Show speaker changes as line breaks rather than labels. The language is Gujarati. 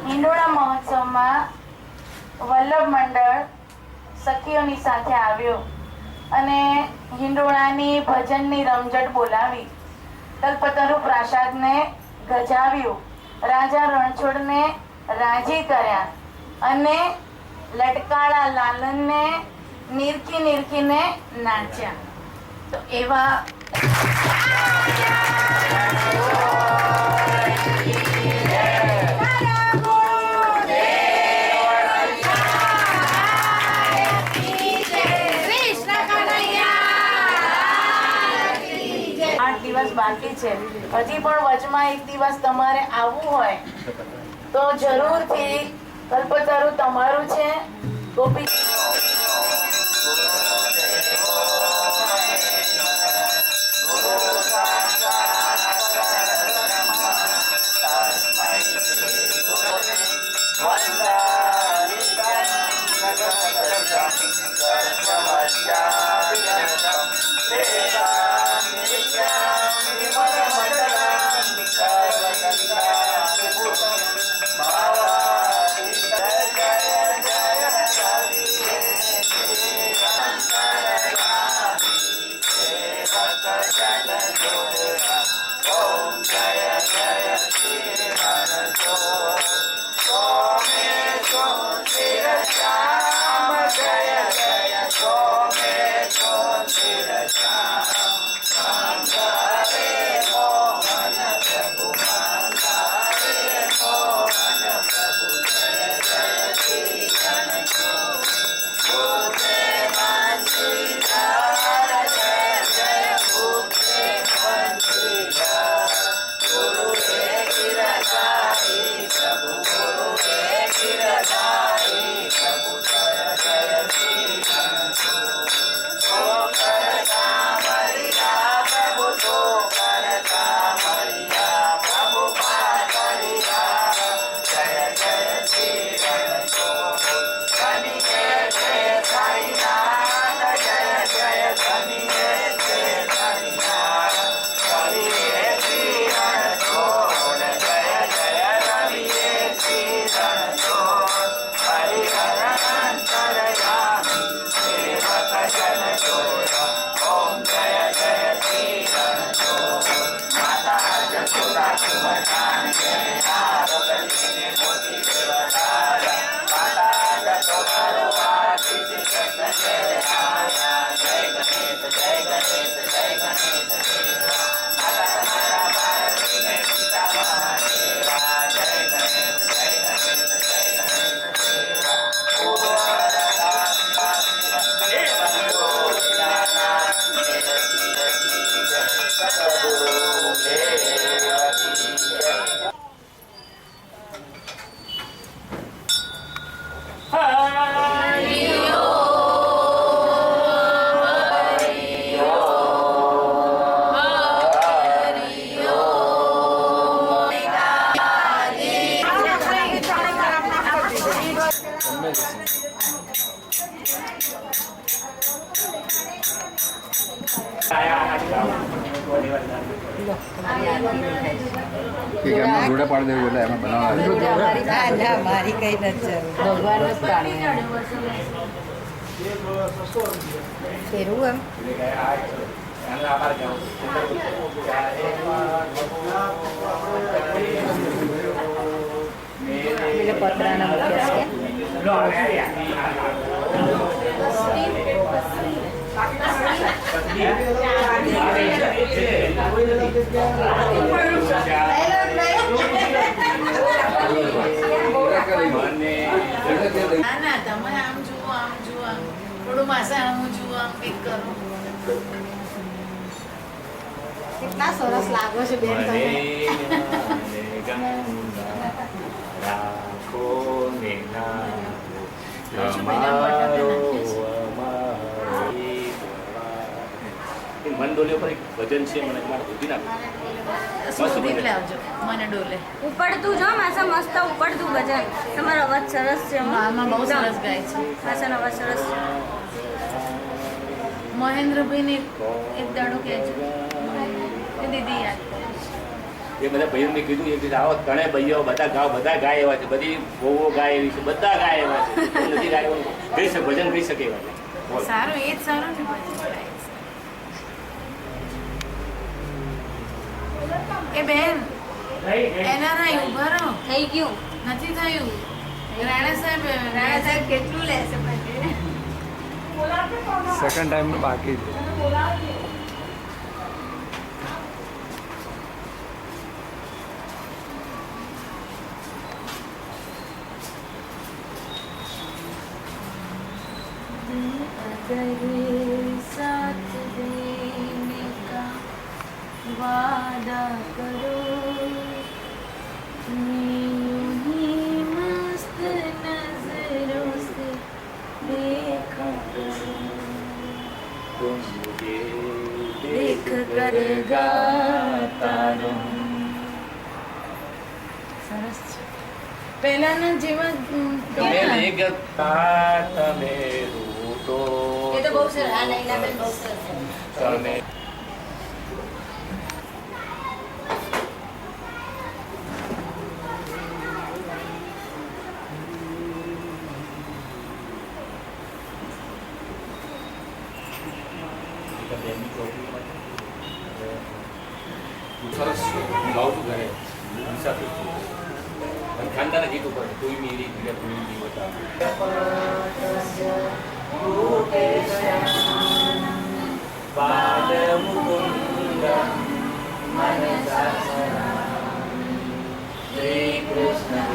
હિંડોળા મહોત્સવમાં વલ્લભ મંડળ સખીઓની સાથે આવ્યો અને હિંડોળાની ભજનની રમઝટ બોલાવી, કલ્પતરુ પ્રાસાદને ગજાવ્યું, રાજા રણછોડને રાજી કર્યા અને લટકાળા લાલનને નિરખી નિરખીને નાચ્યા. તો એવા બાકી છે. હજી પણ વચમાં એક દિવસ તમારે આવવું હોય તો જરૂરથી કલ્પતરુ તમારું છે. ગોપી
જોડા પાડી દેવું એટલે એમાં બનાવવા
મારી કઈ નથી ભગવાન જ પ્રાણી ફેરવું એમ પતરાના
તમે આમ જુઓ, આમ જુઓ, આમ થોડું માસા આમ જુઓ, આમ કંઈક કરો.
કેટલા સરસ લાગો છે બેન તમે.
મંડોલીઓ પર એક ભજન છે, મને તમારે સુધી નાખો.
સુધી જ લાવજો મને ડોલે
ઉપડતું જો માસા મસ્ત ઉપડતું ભજન. તમારો અવાજ સરસ છે.
આમાં બહુ સરસ ગાય છે
માસાનો અવાજ સરસ છે.
મહેન્દ્રભાઈને એક દાડો કહેજો એ દીદી યાદ કરે છે.
એ બધા ભાઈઓ મેં કીધું એક આવો ત્રણે ભાઈઓ બધા ગાય એવા છે, બધી વહુઓ ગાય એવી છે, બધા ગાય એવા છે. કોઈ નથી ગાય એવું ગઈ શકે, ભજન ગઈ શકે એવા છે. બોલ.
સારું એ જ સારું ને ભજન ગાય છે. એ બેન એના નહીં ઉભા રહો
થઈ ગયું.
નથી થયું રાણા સાહેબ
રાણા સાહેબ કેટલું લેશે પછી?
સેકન્ડ ટાઈમ બાકી છે.
साथ देने का वादा करो यूं ही मस्त नजरों से देखा करो
तुम मुझे
देख कर गाता રહો. સરસ છે પહેલાના જેવા
તમે લેગતા તમે રૂટો
એ તો બહુ સરસ. આ નૈનાબેન બહુ સરસ છે.
તમે સરસ છે. હું ગાઉં છું ઘરે મુસાફિર છું. અને ખાનદાના ગીત ઉપર કોઈ મેરી પ્રિય કોઈ નહીં બતા
શ્રી કૃષ્ણ